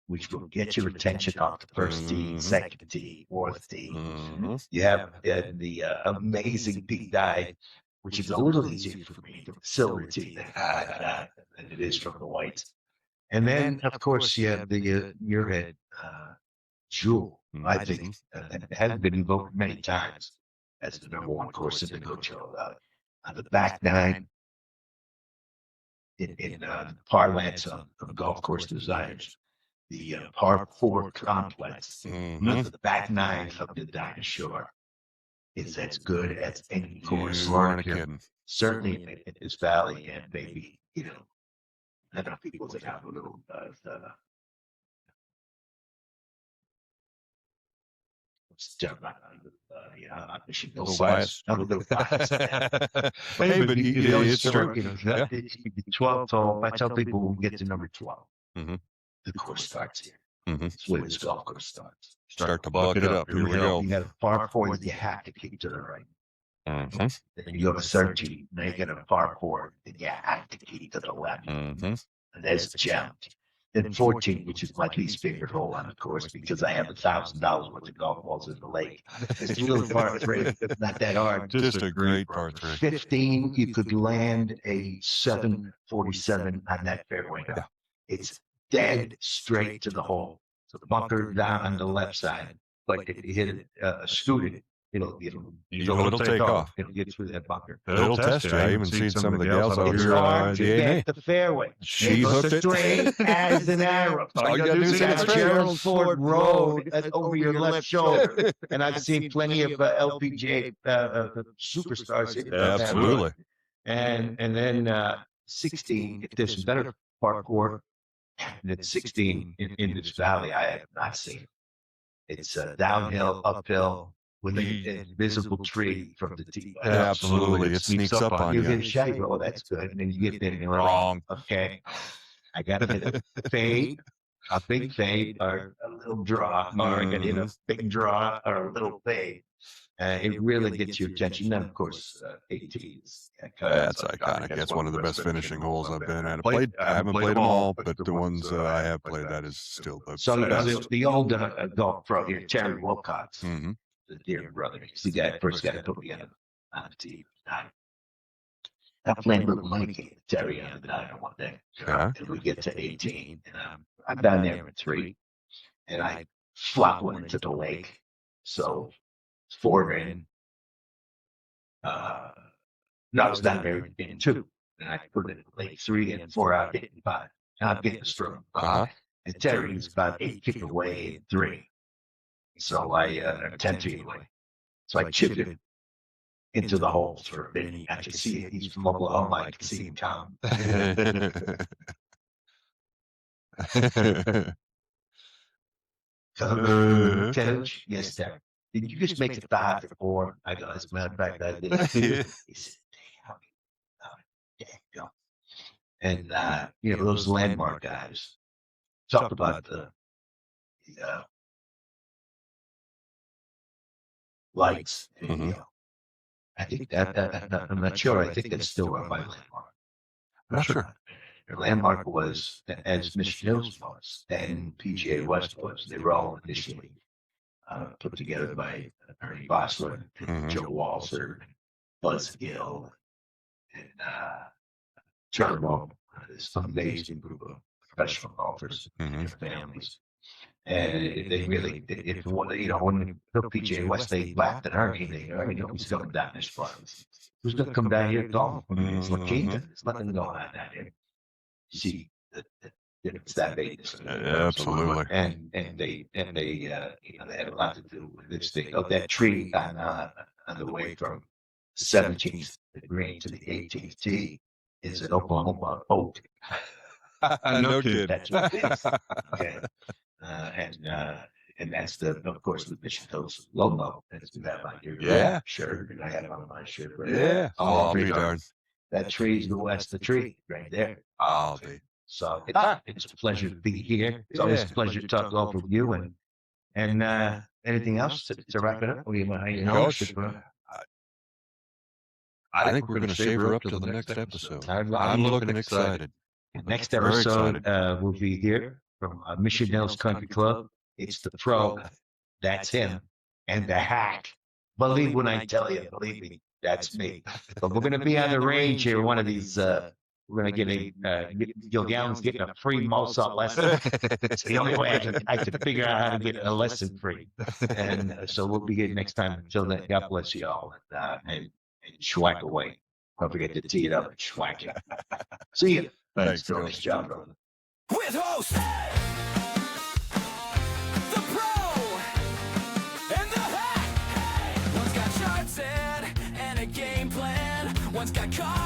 which will get your attention off the first tee, second tee, fourth tee. Mhm. You have the amazing Big Dive, which is a little easier for me from the silver tee than it is from the white. And then, of course, you have the Muirhead Jewel. I think has been invoked many times as the #1 course in the Coachella Valley. The back 9 in parlance of golf course designers, the par 4 complex, Mhm. the back 9 of the Dinah Shore is as good as any course. You aren't kidding. Certainly in this valley, and maybe, I know people that have a little Michigan Little bias. bias. I'm a little biased. Hey, but it's true. Yeah. 12 hole. I tell people when we get to number 12, Mhm. the course starts here. Mhm. That's where this golf course starts. Start to buck it up. Here we go. You got a par 4 that you have to keep to the right. Mhm. Then you go to 13. Now you got a par 4 that you have to keep to the left. Mhm. And there's a challenge. Then 14, which is my least favorite hole on the course because I have $1,000 worth of golf balls in the lake. It's a little par 3. It's not that hard. Just a great par 3. 15, you could land a 747 on that fairway. Yeah. It's dead straight to the hole. So the bunker down on the left side. But if you hit it, scoot it, it'll take off. It'll get through that bunker. It'll test you. I even seen some of the gals out It's here hard to the A&A. get the fairway. She It goes hooked it. straight as an arrow. All you gotta do is hit it That's straight. Gerald Ford Road over your left shoulder. And I've seen plenty of LPGA superstars hit that way. Absolutely. And then 16, if there's a better parkour than 16 in this valley, I have not seen. It's downhill, uphill, with an invisible tree from the tee. Absolutely. It sneaks up on You you. get a shot, you go, oh, that's good. And then you get there and you're like, Wrong. okay, I got to hit a fade, a big fade, or a little draw, or I got to hit a big draw, or a little fade. It really gets your attention. Then, of course, 18 is That's iconic. That's one of the best finishing holes I've been at. I haven't played them all, but the ones I have played, that is still the So best. the old golf pro here, Terry Wilcox, Mhm. the dear brother, he's the guy first guy to put me on the team. I played little money game with Terry on the nine one day. Yeah. And we get to 18, and I'm down there in 3, and I flop one into the lake. So 4 in. No, it's down there in 2, and I put it in lake 3 and 4 out, hitting 5. And I'm getting a stroke. Uh-huh. And Terry's about 8 feet away in 3. So I 10 feet away. So I chipped it into the hole for a bit. I could see it. He's from Oklahoma. I could see him come. Coach, yes, Terry. Did you just make it 5 for 4? I go, as a matter of fact, I did. He said, damn. And, those landmark guys talked about the lights. And, I think that I'm not sure. I think that's still run by landmark. I'm not sure. Their landmark was, as Mission Hills was, and PGA West was. They were all initially put together by Ernie Bosler, Joe Walser, Buzz Gill, and Charlie Moe. This amazing group of professional golfers and their families. And they really, if one, you know, when the PGA West they laughed at our game, they already know who's coming down this front. Who's going to come down here at all? I mean, it's La Quinta. There's nothing going on down here. You see, it's that big. Absolutely. And they you know, they had a lot to do with this thing. Oh, that tree on the way from 17th green to the 18th tee is an Oklahoma oak. No kidding. That's what it is. Okay. And that's of course, the Mission Hills logo. That's that on your Yeah. shirt, and I have it on my shirt. Right Yeah. there. I'll be three darned. That tree's the west the tree right there. I'll be. So it's a pleasure to be here. It's always a pleasure to talk golf with you. And anything else to wrap it up? Coach, I think we're going to save her up till the next episode. I'm looking excited. Next Very episode excited. will be here from Mission Hills Country Club. It's the pro, that's him, and the hack. Believe when I tell you, believe me, that's me. But we're going to be on the range here. One of these, we're going to get Gil Gallen's getting a free Mozart lesson. It's the only way I can figure out how to get a lesson free. And so we'll be here next time. Until then, God bless you all, and schwack away. Don't forget to tee it up and schwack it. See you. Thanks, Coach. Coach. Nice job, brother. With host, the pro, and the hack. One's got charts and a game plan. One's got coffee.